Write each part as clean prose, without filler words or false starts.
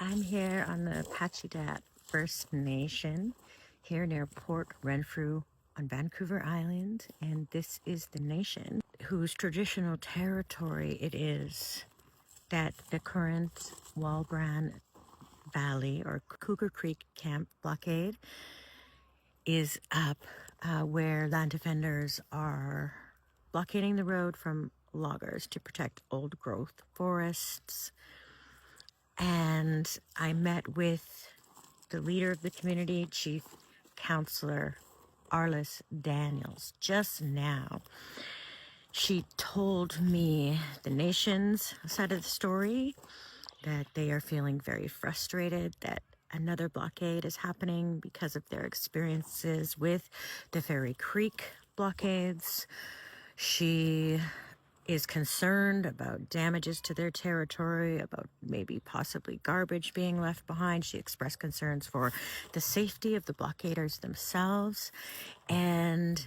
I'm here on the Pacheedaht First Nation, here near Port Renfrew on Vancouver Island, and this is the nation whose traditional territory it is that the current Walbran Valley or Cougar Creek Camp blockade is up, where land defenders are blockading the road from loggers to protect old growth forests. And I met with the leader of the community, Chief Counselor Arliss Daniels, just now. She told me the nation's side of the story, that they are feeling very frustrated, that another blockade is happening because of their experiences with the Fairy Creek blockades. She is concerned about damages to their territory, about maybe possibly garbage being left behind. She expressed concerns for the safety of the blockaders themselves and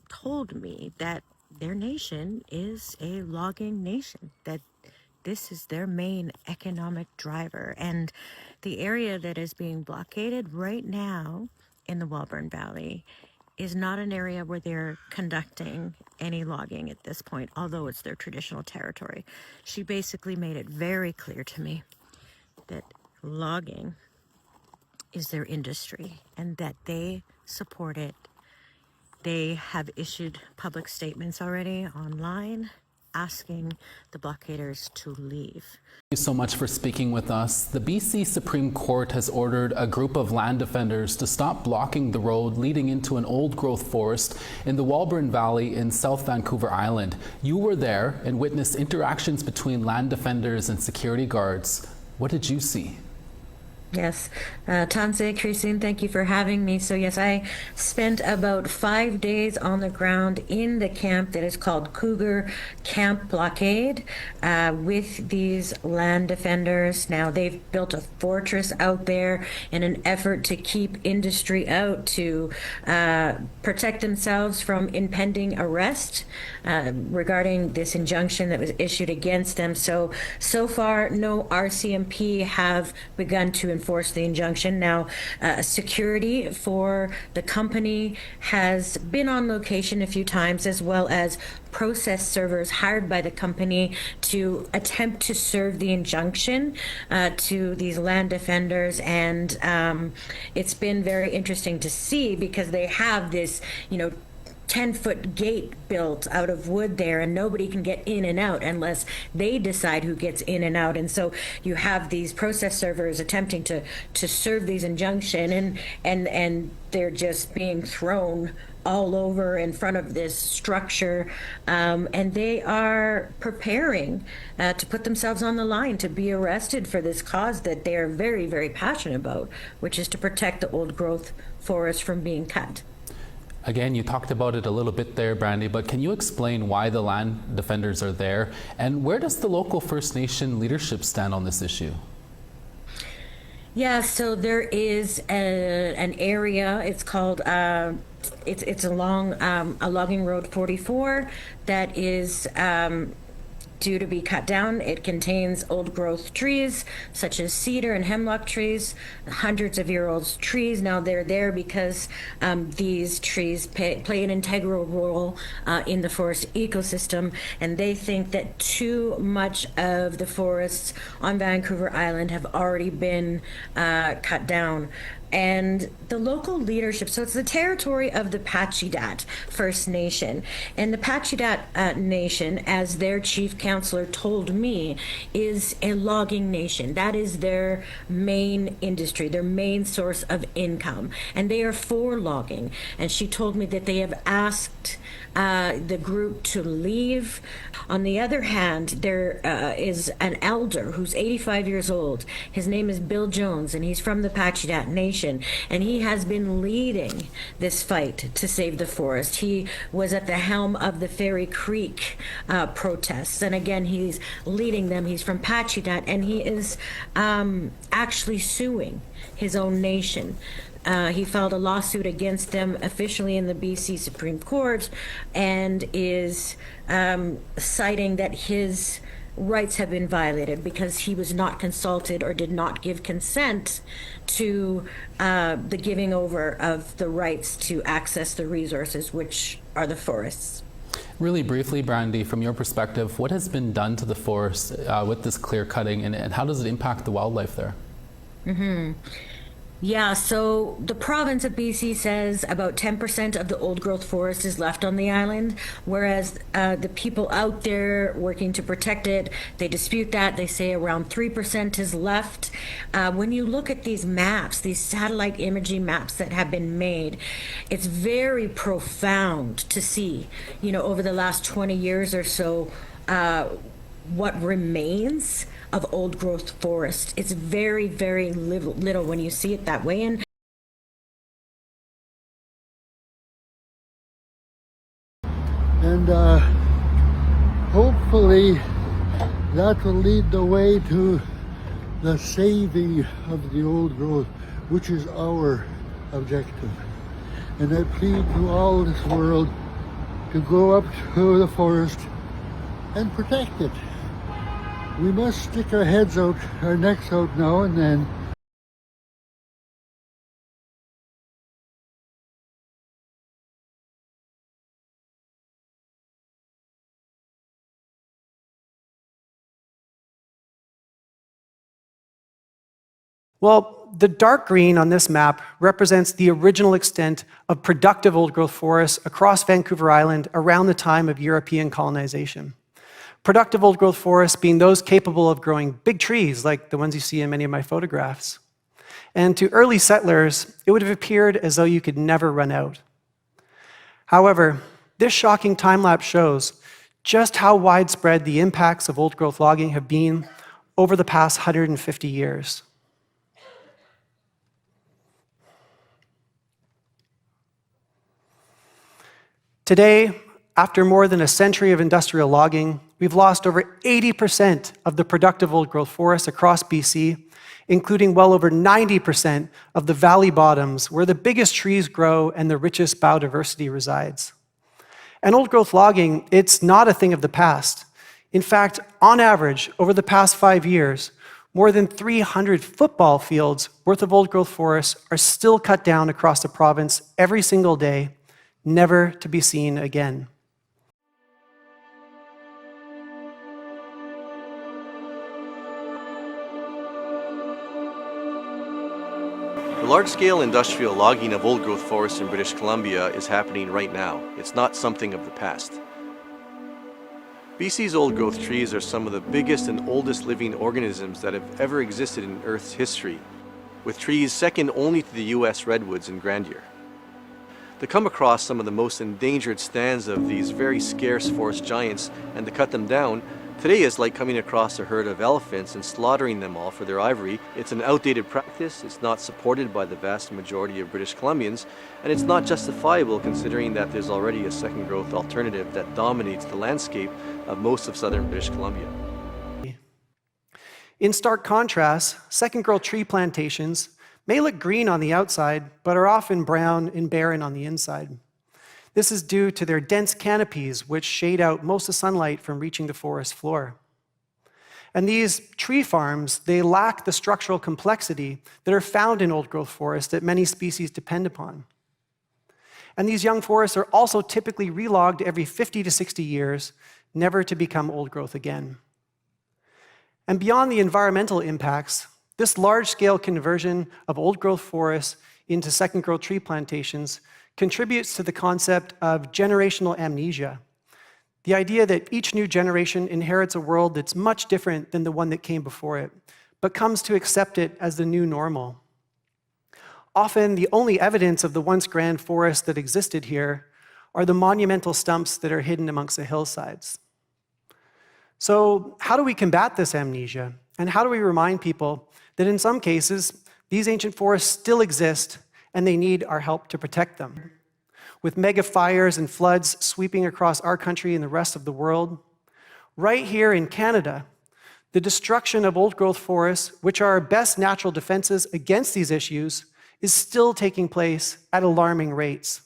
told me that their nation is a logging nation, that this is their main economic driver. And the area that is being blockaded right now in the Walbran Valley is not an area where they're conducting any logging at this point, although it's their traditional territory. She basically made it very clear to me that logging is their industry and that they support it. They have issued public statements already online asking the blockaders to leave. Thank you so much for speaking with us. The BC Supreme Court has ordered a group of land defenders to stop blocking the road leading into an old growth forest in the Walbran Valley in South Vancouver Island. You were there and witnessed interactions between land defenders and security guards. What did you see? Yes, Tanse, Christine, thank you for having me. So yes, I spent about 5 days on the ground in the camp that is called Cougar Camp Blockade with these land defenders. Now they've built a fortress out there in an effort to keep industry out, to protect themselves from impending arrest regarding this injunction that was issued against them. So far, no RCMP have begun to enforce the injunction. Now, security for the company has been on location a few times, as well as process servers hired by the company to attempt to serve the injunction to these land defenders. And it's been very interesting to see, because they have this, 10-foot gate built out of wood there, and nobody can get in and out unless they decide who gets in and out. And so you have these process servers attempting to serve these injunction, and they're just being thrown all over in front of this structure, and they are preparing to put themselves on the line to be arrested for this cause that they are very, very passionate about, which is to protect the old growth forest from being cut. Again, you talked about it a little bit there, Brandy, but can you explain why the land defenders are there, and where does the local First Nation leadership stand on this issue? Yeah, so there is an area, it's called, it's along a logging road 44 that is due to be cut down. It contains old growth trees such as cedar and hemlock trees, hundreds of year old trees. Now they're there because these trees play an integral role in the forest ecosystem, and they think that too much of the forests on Vancouver Island have already been cut down. And the local leadership, so it's the territory of the Pacheedaht First Nation. And the Pacheedaht Nation, as their chief counselor told me, is a logging nation. That is their main industry, their main source of income. And they are for logging. And she told me that they have asked the group to leave. On the other hand, there is an elder who's 85 years old. His name is Bill Jones, and he's from the Pacheedaht Nation, and he has been leading this fight to save the forest. He was at the helm of the Fairy Creek protests, and again, he's leading them. He's from Pacheedaht, and he is actually suing his own nation. He filed a lawsuit against them officially in the BC Supreme Court, and is citing that his rights have been violated because he was not consulted or did not give consent to the giving over of the rights to access the resources, which are the forests. Really briefly, Brandy, from your perspective, what has been done to the forest with this clear cutting, and how does it impact the wildlife there? Yeah, so the province of BC says about 10% of the old growth forest is left on the island, whereas the people out there working to protect it, they dispute that. They say around 3% is left. When you look at these maps, these satellite imaging maps that have been made, it's very profound to see, you know, over the last 20 years or so, what remains of old growth forest. It's very, very little when you see it that way. And hopefully that will lead the way to the saving of the old growth, which is our objective. And I plead to all this world to go up to the forest and protect it. We must stick our heads out, our necks out now and then. Well, the dark green on this map represents the original extent of productive old-growth forests across Vancouver Island around the time of European colonization. Productive old-growth forests being those capable of growing big trees like the ones you see in many of my photographs. And to early settlers, it would have appeared as though you could never run out. However, this shocking time-lapse shows just how widespread the impacts of old-growth logging have been over the past 150 years. Today, after more than a century of industrial logging, we've lost over 80% of the productive old-growth forests across BC, including well over 90% of the valley bottoms where the biggest trees grow and the richest biodiversity resides. And old-growth logging, it's not a thing of the past. In fact, on average, over the past 5 years, more than 300 football fields worth of old-growth forests are still cut down across the province every single day, never to be seen again. The large-scale industrial logging of old-growth forests in British Columbia is happening right now. It's not something of the past. BC's old-growth trees are some of the biggest and oldest living organisms that have ever existed in Earth's history, with trees second only to the US redwoods in grandeur. To come across some of the most endangered stands of these very scarce forest giants and to cut them down, today is like coming across a herd of elephants and slaughtering them all for their ivory. It's an outdated practice, it's not supported by the vast majority of British Columbians, and it's not justifiable considering that there's already a second growth alternative that dominates the landscape of most of southern British Columbia. In stark contrast, second growth tree plantations may look green on the outside, but are often brown and barren on the inside. This is due to their dense canopies, which shade out most of the sunlight from reaching the forest floor. And these tree farms, they lack the structural complexity that are found in old-growth forests that many species depend upon. And these young forests are also typically relogged every 50 to 60 years, never to become old growth again. And beyond the environmental impacts, this large-scale conversion of old-growth forests into second-growth tree plantations contributes to the concept of generational amnesia, the idea that each new generation inherits a world that's much different than the one that came before it, but comes to accept it as the new normal. Often, the only evidence of the once grand forest that existed here are the monumental stumps that are hidden amongst the hillsides. So, how do we combat this amnesia? And how do we remind people that in some cases, these ancient forests still exist and they need our help to protect them? With mega fires and floods sweeping across our country and the rest of the world, right here in Canada, the destruction of old-growth forests, which are our best natural defenses against these issues, is still taking place at alarming rates.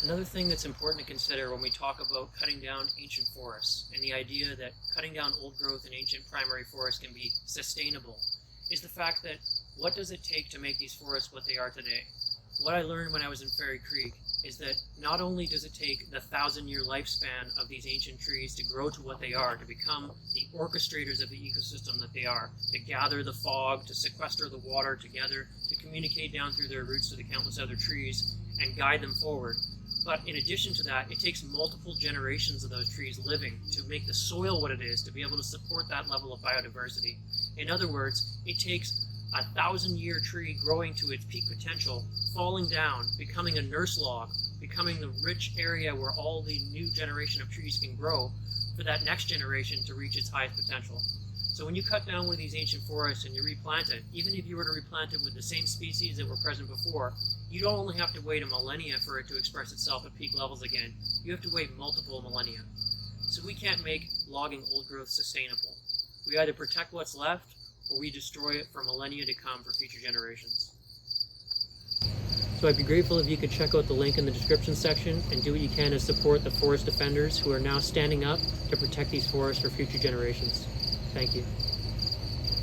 Another thing that's important to consider when we talk about cutting down ancient forests and the idea that cutting down old growth and ancient primary forests can be sustainable is the fact that what does it take to make these forests what they are today? What I learned when I was in Fairy Creek is that not only does it take the 1,000-year lifespan of these ancient trees to grow to what they are, to become the orchestrators of the ecosystem that they are, to gather the fog, to sequester the water together, to communicate down through their roots to the countless other trees and guide them forward. But in addition to that, it takes multiple generations of those trees living to make the soil what it is, to be able to support that level of biodiversity. In other words, it takes a 1,000-year tree growing to its peak potential, falling down, becoming a nurse log, becoming the rich area where all the new generation of trees can grow for that next generation to reach its highest potential. So when you cut down one of these ancient forests and you replant it, even if you were to replant it with the same species that were present before, you don't only have to wait a millennia for it to express itself at peak levels again. You have to wait multiple millennia. So we can't make logging old growth sustainable. We either protect what's left or we destroy it for millennia to come for future generations. So I'd be grateful if you could check out the link in the description section and do what you can to support the forest defenders who are now standing up to protect these forests for future generations. Thank you.